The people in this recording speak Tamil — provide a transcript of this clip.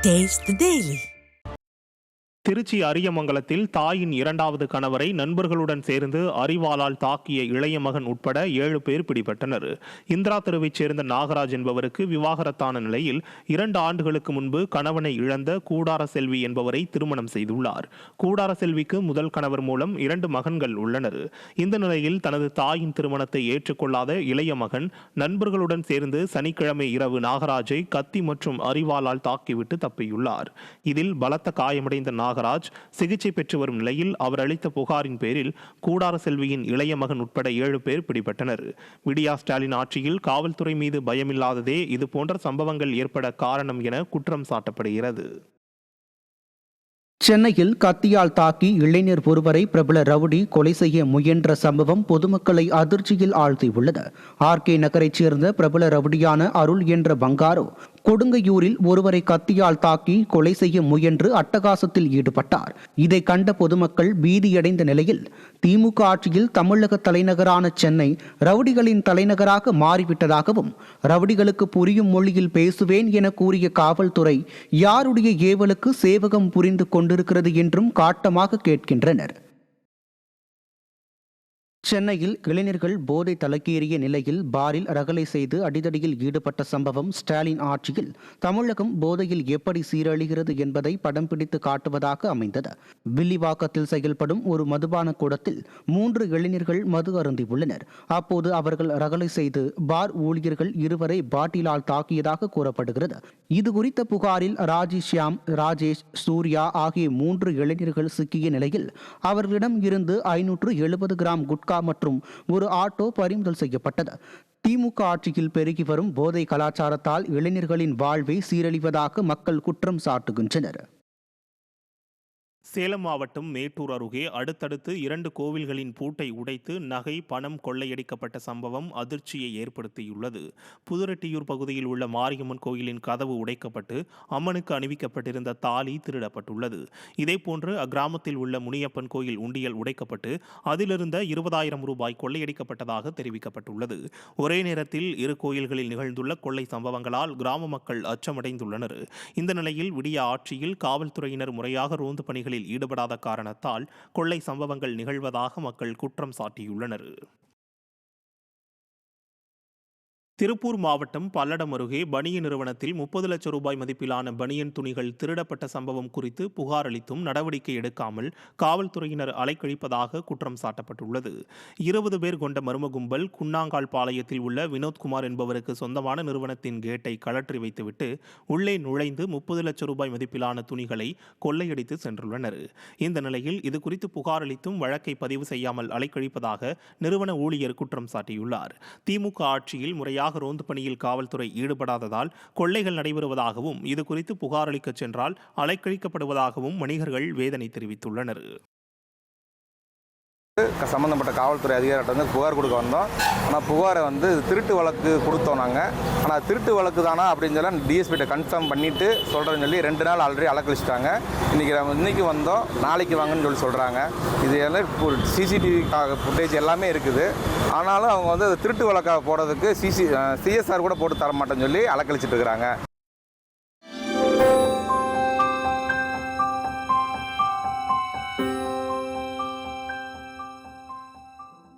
Taste the Daily. திருச்சி அரியமங்கலத்தில் தாயின் இரண்டாவது கணவரை நண்பர்களுடன் சேர்ந்து அரிவாளால் தாக்கிய இளைய மகன் உட்பட 7 பேர் பிடிபட்டனர். இந்திரா தெருவைச் சேர்ந்த நாகராஜ் என்பவருக்கு விவாகரத்தான நிலையில் 2 ஆண்டுகளுக்கு முன்பு கணவனை இழந்த கூடார செல்வி என்பவரை திருமணம் செய்துள்ளார். கூடார செல்விக்கு முதல் கணவர் மூலம் 2 மகன்கள் உள்ளனர். இந்த நிலையில் தனது தாயின் திருமணத்தை ஏற்றுக்கொள்ளாத இளைய மகன் நண்பர்களுடன் சேர்ந்து சனிக்கிழமை இரவு நாகராஜை கத்தி மற்றும் அரிவாளால் தாக்கிவிட்டு தப்பியுள்ளார். இதில் பலத்த காயமடைந்த நாகராஜ் சிகிச்சை பெற்று வரும் நிலையில் அவர் அளித்த புகாரின் பேரில் கூடார செல்வியின் இளைய மகன் உட்பட 7 பேர் பிடிபட்டனர். விடியா ஸ்டாலின் ஆட்சியில் காவல்துறை மீது பயமில்லாததே இதுபோன்ற சம்பவங்கள் ஏற்பட காரணம் என குற்றம் சாட்டப்படுகிறது. சென்னையில் கத்தியால் தாக்கி இளைஞர் ஒருவரை பிரபல ரவுடி கொலை செய்ய முயன்ற சம்பவம் பொதுமக்களை அதிர்ச்சியில் ஆழ்த்தியுள்ளது. ஆர்கே நகரைச் சேர்ந்த பிரபல ரவுடியான அருள் என்ற பங்காரோ கொடுங்கையூரில் ஒருவரை கத்தியால் தாக்கி கொலை செய்ய முயன்று அட்டகாசத்தில் ஈடுபட்டார். இதை கண்ட பொதுமக்கள் பீதியடைந்த நிலையில் திமுக ஆட்சியில் தமிழக தலைநகரான சென்னை ரவுடிகளின் தலைநகராக மாறிவிட்டதாகவும் ரவுடிகளுக்கு புரியும் மொழியில் பேசுவேன் என கூறிய காவல்துறை யாருடைய ஏவலுக்கு சேவகம் புரிந்து கொண்டிருக்கிறது என்றும் காட்டமாக கேட்கின்றனர். சென்னையில் இளைஞர்கள் போதை தலைக்கேறிய நிலையில் பாரில் ரகளை செய்து அடிதடியில் ஈடுபட்ட சம்பவம் ஸ்டாலின் ஆட்சியில் தமிழகம் போதையில் எப்படி சீரழிகிறது என்பதை படம் பிடித்து காட்டுவதாக அமைந்தது. வில்லிவாக்கத்தில் செயல்படும் ஒரு மதுபான கூடத்தில் 3 இளைஞர்கள் மது அருந்தியுள்ளனர். அப்போது அவர்கள் ரகளை செய்து பார் ஊழியர்கள் 2 வரை பாட்டிலால் தாக்கியதாக கூறப்படுகிறது. இது குறித்த புகாரில் ராஜேஷ்யாம், ராஜேஷ், சூர்யா ஆகிய 3 இளைஞர்கள் சிக்கிய நிலையில் அவர்களிடம் இருந்து 570 கிராம் குட்கா மற்றும் ஒரு ஆட்டோ பறிமுதல் செய்யப்பட்டது. திமுக ஆட்சியில் பெருகி வரும் போதை கலாச்சாரத்தால் இளைஞர்களின் வாழ்வை சீரழிவதாக மக்கள் குற்றம் சாட்டுகின்றனர். சேலம் மாவட்டம் மேட்டூர் அருகே அடுத்தடுத்து 2 கோவில்களின் பூட்டை உடைத்து நகை, பணம் கொள்ளையடிக்கப்பட்ட சம்பவம் அதிர்ச்சியை ஏற்படுத்தியுள்ளது. புதுரெட்டியூர் பகுதியில் உள்ள மாரியம்மன் கோயிலின் கதவு உடைக்கப்பட்டு அம்மனுக்கு அணிவிக்கப்பட்டிருந்த தாலி திருடப்பட்டுள்ளது. இதேபோன்று அக்கிராமத்தில் உள்ள முனியப்பன் கோயில் உண்டியல் உடைக்கப்பட்டு அதிலிருந்த 20,000 ரூபாய் கொள்ளையடிக்கப்பட்டதாக தெரிவிக்கப்பட்டுள்ளது. ஒரே நேரத்தில் 2 கோயில்களில் நிகழ்ந்துள்ள கொள்ளை சம்பவங்களால் கிராம மக்கள் அச்சமடைந்துள்ளனர். இந்த நிலையில் விடிய ஆட்சியில் காவல்துறையினர் முறையாக ரோந்து பணிகளில் ஈடுபடாத காரணத்தால் கொள்ளை சம்பவங்கள் நிகழ்வதாக மக்கள் குற்றம் சாட்டியுள்ளனர். திருப்பூர் மாவட்டம் பல்லடம் அருகே பனியன் நிறுவனத்தில் 30 லட்சம் ரூபாய் மதிப்பிலான பனியன் துணிகள் திருடப்பட்ட சம்பவம் குறித்து புகார் அளித்தும் நடவடிக்கை எடுக்காமல் காவல்துறையினர் அலைக்கழிப்பதாக குற்றம் சாட்டப்பட்டுள்ளது. 20 பேர் கொண்ட மர்ம கும்பல் குன்னாங்கால் பாளையத்தில் உள்ள வினோத்குமார் என்பவருக்கு சொந்தமான நிறுவனத்தின் கேட்டை கழற்றி வைத்துவிட்டு உள்ளே நுழைந்து 30 லட்சம் ரூபாய் மதிப்பிலான துணிகளை கொள்ளையடித்து சென்றுள்ளனர். இந்த நிலையில் இதுகுறித்து புகார் அளித்தும் வழக்கை பதிவு செய்யாமல் அலைக்கழிப்பதாக நிறுவன ஊழியர் குற்றம் சாட்டியுள்ளார். திமுக ஆட்சியில் முறையாக ரோந்து பணியில் காவல்துறை ஈடுபடாததால் கொள்ளைகள் நடைபெறுவதாகவும் இதுகுறித்து புகார் அளிக்கச் சென்றால் அலைக்கழிக்கப்படுவதாகவும் வணிகர்கள் வேதனை தெரிவித்துள்ளனர். சம்பந்தப்பட்ட காவல்துறை அதிகாரிகிட்ட புகார் கொடுக்க வந்தோம். ஆனால் புகாரை திருட்டு வழக்கு கொடுத்தோம் நாங்கள். ஆனால் திருட்டு வழக்கு தானா அப்படின்னு சொல்லி டிஎஸ்பிகிட்ட கன்ஃபார்ம் பண்ணிவிட்டு சொல்கிறேன்னு சொல்லி 2 நாள் ஆல்ரெடி அலக்கழிச்சிட்டாங்க. இன்றைக்கி வந்தோம், நாளைக்கு வாங்கன்னு சொல்லி சொல்கிறாங்க. இது எல்லாம் சிசிடிவி ஃபுட்டேஜ் எல்லாமே இருக்குது. ஆனாலும் அவங்க அது திருட்டு வழக்காக போடுறதுக்கு சிஎஸ்ஆர் கூட போட்டு தர மாட்டேன்னு சொல்லி அலக்கழிச்சிட்டு இருக்கிறாங்க.